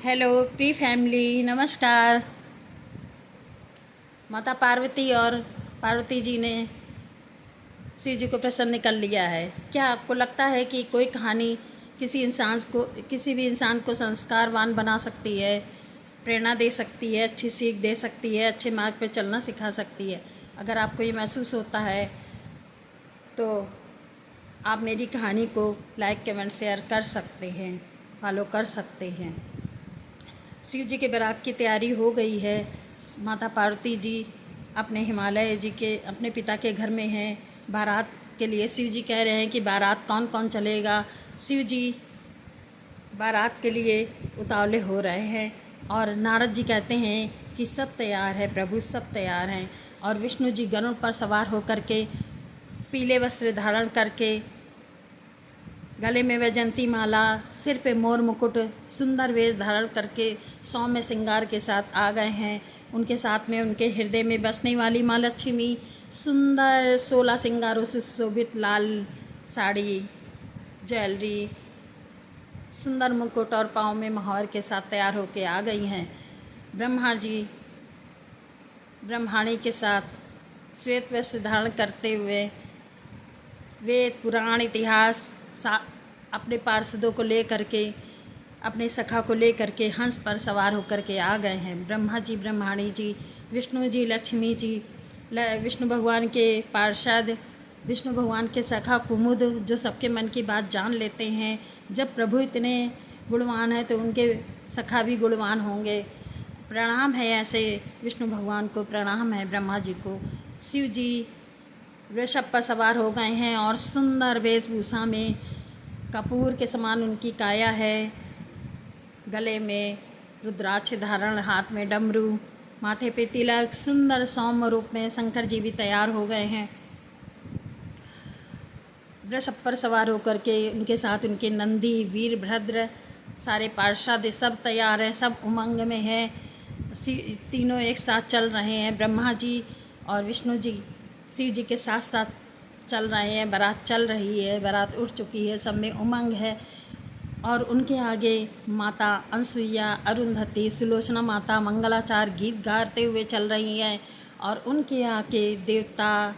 Hello pre family, नमस्कार। माता पार्वती और पार्वती जी ने शिव जी को प्रसन्न कर लिया है। क्या आपको लगता है कि कोई कहानी किसी भी इंसान को संस्कारवान बना सकती है, प्रेरणा दे सकती है, अच्छी सीख दे सकती है, अच्छे मार्ग पर चलना सिखा सकती है? अगर आपको ये महसूस होता है तो आप मेरी कहानी को लाइक, कमेंट, शेयर कर सकते हैं, फॉलो कर सकते हैं। शिव जी के बारात की तैयारी हो गई है। माता पार्वती जी अपने हिमालय जी के अपने पिता के घर में हैं। बारात के लिए शिव जी कह रहे हैं कि बारात कौन कौन चलेगा। शिव जी बारात के लिए उतावले हो रहे हैं और नारद जी कहते हैं कि सब तैयार है प्रभु, सब तैयार हैं। और विष्णु जी गरुड़ पर सवार होकर के पीले वस्त्र धारण करके, गले में वैजंती माला, सिर पे मोर मुकुट, सुंदर वेश धारण करके सौम्य श्रृंगार के साथ आ गए हैं। उनके साथ में उनके हृदय में बसने वाली माँ लक्ष्मी सुंदर 16 श्रृंगारों से शोभित लाल साड़ी, ज्वेलरी, सुंदर मुकुट और पाँव में महावर के साथ तैयार होके आ गई हैं। ब्रह्मा जी ब्रह्माणी के साथ श्वेत वस्त्र धारण करते हुए वेद, पुराण, इतिहास अपने पार्षदों को ले करके, अपने सखा को ले करके हंस पर सवार होकर के आ गए हैं। ब्रह्मा जी, ब्रह्माणी जी, विष्णु जी, लक्ष्मी जी, विष्णु भगवान के पार्षद, विष्णु भगवान के सखा कुमुद, जो सबके मन की बात जान लेते हैं। जब प्रभु इतने गुणवान हैं तो उनके सखा भी गुणवान होंगे। प्रणाम है ऐसे विष्णु भगवान को, प्रणाम है ब्रह्मा जी को। शिव जी वृषभ पर सवार हो गए हैं और सुंदर वेशभूषा में, कपूर के समान उनकी काया है, गले में रुद्राक्ष धारण, हाथ में डमरू, माथे पे तिलक, सुंदर सौम्य रूप में शंकर जी भी तैयार हो गए हैं। वृषभ पर सवार होकर के उनके साथ उनके नंदी, वीरभद्र, सारे पार्षद सब तैयार हैं, सब उमंग में हैं। तीनों एक साथ चल रहे हैं। ब्रह्मा जी और विष्णु जी शिव जी के साथ साथ चल रहे हैं। बारात चल रही है, बारात उठ चुकी है, सब में उमंग है। और उनके आगे माता अनसुईया, अरुंधति, सुलोचना माता मंगलाचार गीत गाते हुए चल रही हैं। और उनके आगे देवता,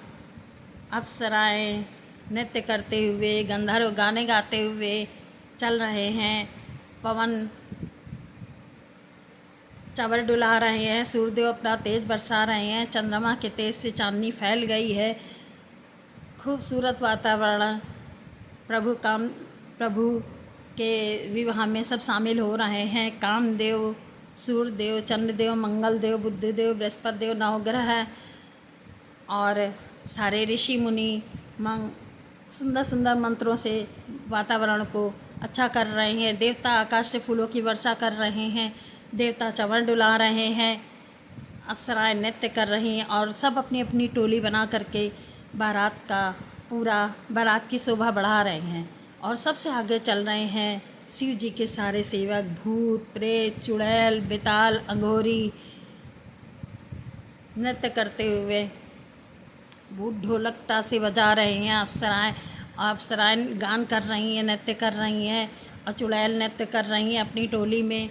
अप्सराएं नृत्य करते हुए, गंधर्व गाने गाते हुए चल रहे हैं। पवन चावल डुला रहे हैं, सूर्यदेव अपना तेज बरसा रहे हैं, चंद्रमा के तेज से चांदनी फैल गई है। खूबसूरत वातावरण, प्रभु के विवाह में सब शामिल हो रहे हैं। कामदेव, सूर्यदेव, चंद्रदेव, मंगलदेव, बुद्धदेव, बृहस्पति देव, नवग्रह और सारे ऋषि मुनि सुंदर सुंदर मंत्रों से वातावरण को अच्छा कर रहे हैं। देवता आकाश से फूलों की वर्षा कर रहे हैं, देवता चंवर डुला रहे हैं, अप्सराएं नृत्य कर रही हैं और सब अपनी अपनी टोली बना करके बारात की शोभा बढ़ा रहे हैं। और सबसे आगे चल रहे हैं शिव जी के सारे सेवक, भूत, प्रेत, चुड़ैल, बेताल, अघोरी नृत्य करते हुए भूत ढोलकता से बजा रहे हैं। अप्सराएं गान कर रही हैं, नृत्य कर रही हैं और चुड़ैल नृत्य कर रही हैं। अपनी टोली में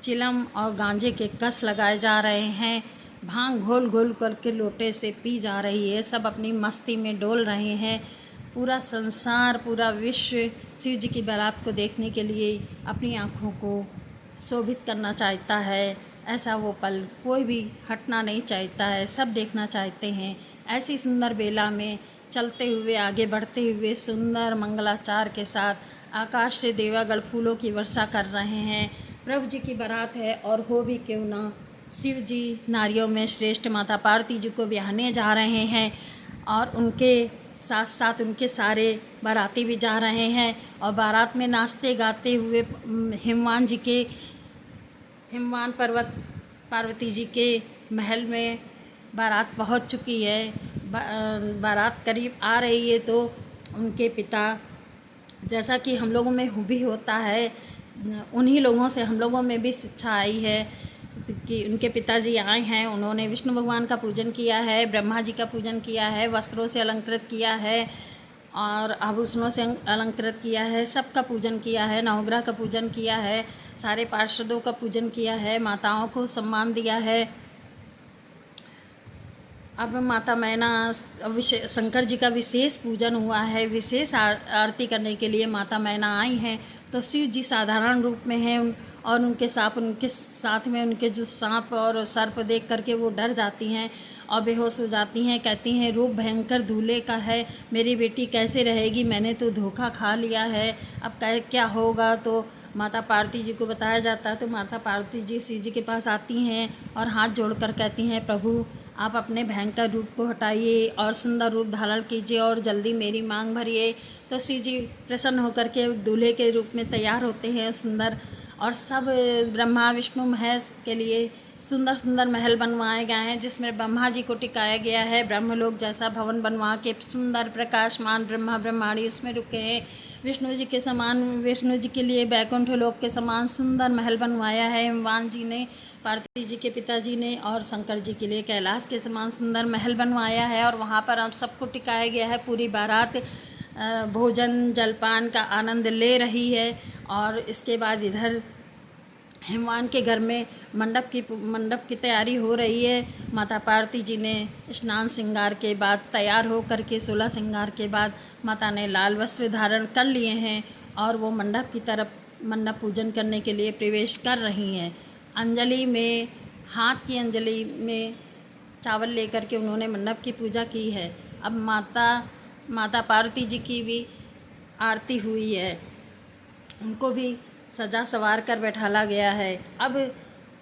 चिलम और गांजे के कस लगाए जा रहे हैं। भांग घोल घोल करके लोटे से पी जा रही है। सब अपनी मस्ती में डोल रहे हैं। पूरा संसार, पूरा विश्व शिव जी की बारात को देखने के लिए अपनी आँखों को शोभित करना चाहता है। ऐसा वो पल कोई भी हटना नहीं चाहता है, सब देखना चाहते हैं। ऐसी सुंदर बेला में चलते हुए, आगे बढ़ते हुए, सुंदर मंगलाचार के साथ आकाश से देवागण फूलों की वर्षा कर रहे हैं। प्रभु जी की बारात है और हो भी क्यों ना, शिव जी नारियों में श्रेष्ठ माता पार्वती जी को ब्याहने जा रहे हैं और उनके साथ साथ उनके सारे बाराती भी जा रहे हैं। और बारात में नाचते गाते हुए हिमवान पर्वत पार्वती जी के महल में बारात पहुंच चुकी है। बारात करीब आ रही है तो उनके पिता, जैसा कि हम लोगों में भी होता है, उन्हीं लोगों से हम लोगों में भी शिक्षा आई है कि उनके पिताजी आए हैं, उन्होंने विष्णु भगवान का पूजन किया है, ब्रह्मा जी का पूजन किया है, वस्त्रों से अलंकृत किया है और आभूषणों से अलंकृत किया है, सबका पूजन किया है, नवग्रह का पूजन किया है, सारे पार्षदों का पूजन किया है, माताओं को सम्मान दिया है। अब माता मैना शंकर जी का विशेष पूजन हुआ है, विशेष आरती करने के लिए माता मैना आई हैं। तो शिव जी साधारण रूप में हैं और उनके साथ में उनके जो सांप और सर्प देख करके वो डर जाती हैं और बेहोश हो जाती हैं। कहती हैं रूप भयंकर दूल्हे का है, मेरी बेटी कैसे रहेगी, मैंने तो धोखा खा लिया है, अब क्या होगा। तो माता पार्वती जी को बताया जाता है। तो माता पार्वती जी शिव जी के पास आती हैं और हाथ जोड़कर कहती हैं प्रभु आप अपने भयंकर रूप को हटाइए और सुंदर रूप धारण कीजिए और जल्दी मेरी मांग भरिए। तो शिव जी प्रसन्न होकर के दूल्हे के रूप में तैयार होते हैं सुंदर, और सब ब्रह्मा विष्णु महेश के लिए सुंदर सुंदर महल बनवाए गए हैं, जिसमें ब्रह्मा जी को टिकाया गया है। ब्रह्मलोक जैसा भवन बनवा के सुंदर प्रकाशमान ब्रह्माणी उसमें रुके हैं। विष्णु जी के समान, विष्णु जी के लिए बैकुंठ लोक के समान सुंदर महल बनवाया है हिमवान जी ने, पार्वती जी के पिताजी ने, और शंकर जी के लिए कैलाश के समान सुंदर महल बनवाया है। और वहाँ पर अब सबको टिकाया गया है। पूरी बारात भोजन जलपान का आनंद ले रही है। और इसके बाद इधर हिमवान के घर में मंडप की तैयारी हो रही है। माता पार्वती जी ने स्नान श्रृंगार के बाद तैयार हो करके 16 श्रृंगार के बाद माता ने लाल वस्त्र धारण कर लिए हैं और वो मंडप की तरफ मंडप पूजन करने के लिए प्रवेश कर रही हैं। अंजलि में, हाथ की अंजलि में चावल लेकर के उन्होंने मंडप की पूजा की है। अब माता पार्वती जी की भी आरती हुई है, उनको भी सजा सवार कर बैठाला गया है। अब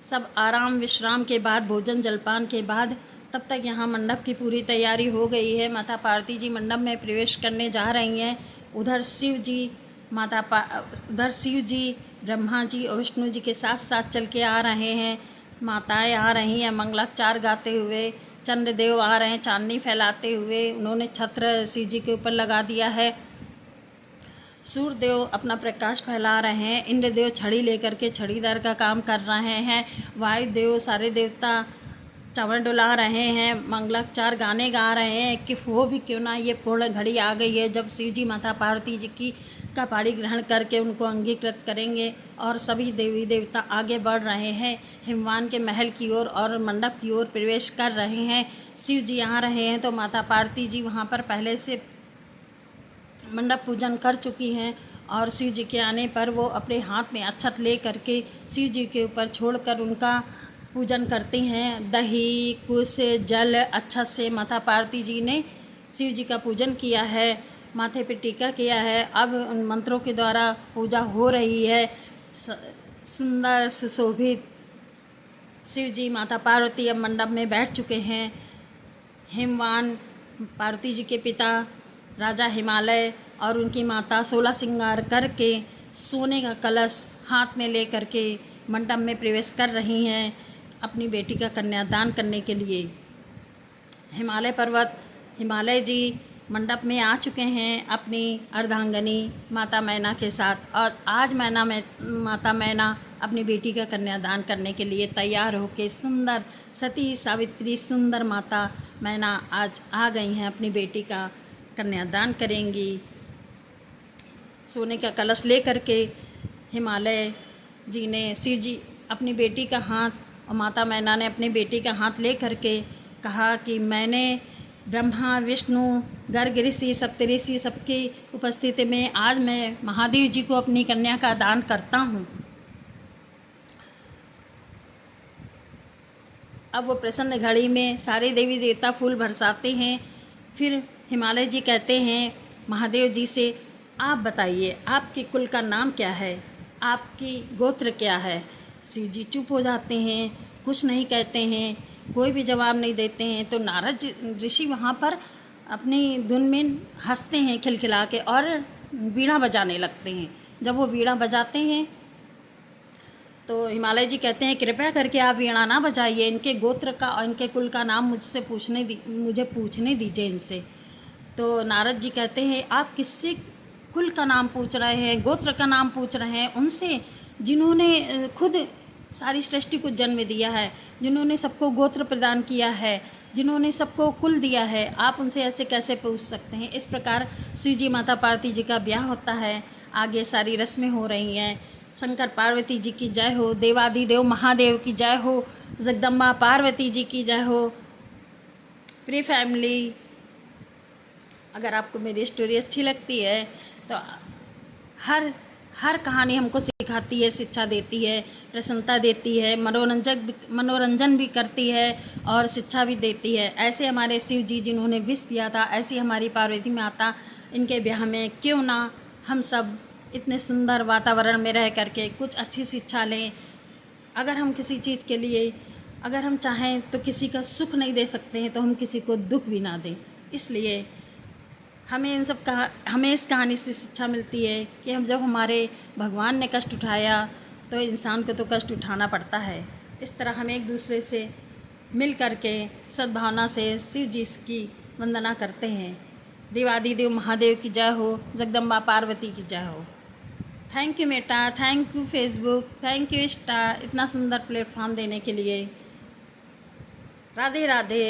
सब आराम विश्राम के बाद, भोजन जलपान के बाद, तब तक यहाँ मंडप की पूरी तैयारी हो गई है। माता पार्वती जी मंडप में प्रवेश करने जा रही हैं। उधर शिव जी ब्रह्मा जी और विष्णु जी के साथ साथ चल के आ रहे हैं। माताएं आ रही हैं मंगलाचार गाते हुए, चंद्रदेव आ रहे हैं चांदनी फैलाते हुए, उन्होंने छत्र शिव जी के ऊपर लगा दिया है। सूर्यदेव अपना प्रकाश फैला रहे हैं, इंद्रदेव छड़ी लेकर के छड़ीदार का काम कर रहे हैं, वायुदेव सारे देवता चंवर डुला रहे हैं, मंगलाचार गाने गा रहे हैं कि वो भी क्यों ना ये पूर्ण घड़ी आ गई है जब शिव जी माता पार्वती जी की का पाड़ी ग्रहण करके उनको अंगीकृत करेंगे। और सभी देवी देवता आगे बढ़ रहे हैं हिमवान के महल की ओर और मंडप की ओर प्रवेश कर रहे हैं। शिव जी आ रहे हैं तो माता पार्वती जी वहाँ पर पहले से मंडप पूजन कर चुकी हैं और शिव जी के आने पर वो अपने हाथ में अक्षत ले करके शिव जी के ऊपर छोड़कर उनका पूजन करती हैं। दही कुश जल अक्षत से माता पार्वती जी ने शिव जी का पूजन किया है, माथे पे टीका किया है। अब उन मंत्रों के द्वारा पूजा हो रही है। सुंदर सुशोभित शिव जी माता पार्वती अब मंडप में बैठ चुके हैं। हिमवान पार्वती जी के पिता राजा हिमालय और उनकी माता 16 श्रृंगार करके सोने का कलश हाथ में ले करके मंडप में प्रवेश कर रही हैं अपनी बेटी का कन्यादान करने के लिए। हिमालय जी मंडप में आ चुके हैं अपनी अर्धांगनी माता मैना के साथ, और आज माता मैना अपनी बेटी का कन्यादान करने के लिए तैयार होकर सुंदर सती सावित्री सुंदर माता मैना आज आ गई हैं, अपनी बेटी का कन्यादान करेंगी। सोने का कलश ले करके हिमालय जी ने शिव जी अपनी बेटी का हाथ और माता मैना ने अपनी बेटी का हाथ ले करके कहा कि मैंने ब्रह्मा विष्णु गर्ग ऋषि सप्तऋषि सबकी उपस्थिति में आज मैं महादेव जी को अपनी कन्या का दान करता हूँ। अब वो प्रसन्न घड़ी में सारे देवी देवता फूल बरसाते हैं। फिर हिमालय जी कहते हैं महादेव जी से, आप बताइए आपके कुल का नाम क्या है, आपकी गोत्र क्या है। शिव जी चुप हो जाते हैं, कुछ नहीं कहते हैं, कोई भी जवाब नहीं देते हैं। तो नारद ऋषि वहाँ पर अपनी धुन में हंसते हैं खिलखिला के और वीणा बजाने लगते हैं। जब वो वीणा बजाते हैं तो हिमालय जी कहते हैं कृपया करके आप वीणा ना बजाइए, इनके गोत्र का और इनके कुल का नाम मुझे पूछने दीजिए इनसे। तो नारद जी कहते हैं आप किससे कुल का नाम पूछ रहे हैं, गोत्र का नाम पूछ रहे हैं? उनसे जिन्होंने खुद सारी सृष्टि को जन्म दिया है, जिन्होंने सबको गोत्र प्रदान किया है, जिन्होंने सबको कुल दिया है, आप उनसे ऐसे कैसे पूछ सकते हैं। इस प्रकार शिव जी माता पार्वती जी का ब्याह होता है। आगे सारी रस्में हो रही हैं, शंकर पार्वती जी की जय हो, देवादिदेव महादेव की जय हो, जगदम्बा पार्वती जी की जय हो। प्रिय फैमिली, अगर आपको मेरी स्टोरी अच्छी लगती है तो हर कहानी हमको सिखाती है, शिक्षा देती है, प्रसन्नता देती है, मनोरंजन भी करती है और शिक्षा भी देती है। ऐसे हमारे शिव जी जिन्होंने विष किया था, ऐसी हमारी पार्वती माता, इनके ब्याह में क्यों ना हम सब इतने सुंदर वातावरण में रह करके कुछ अच्छी शिक्षा लें। अगर हम किसी चीज़ के लिए अगर हम चाहें तो किसी का सुख नहीं दे सकते हैं, तो हम किसी को दुख भी ना दें। इसलिए हमें इस कहानी से शिक्षा मिलती है कि हम जब हमारे भगवान ने कष्ट उठाया तो इंसान को तो कष्ट उठाना पड़ता है। इस तरह हमें एक दूसरे से मिल करके सद्भावना से शिव जी की वंदना करते हैं। देवादिदेव महादेव की जय हो, जगदम्बा पार्वती की जय हो। Thank you Meta, thank you Facebook, thank you Insta, इतना सुंदर प्लेटफॉर्म देने के लिए। राधे राधे।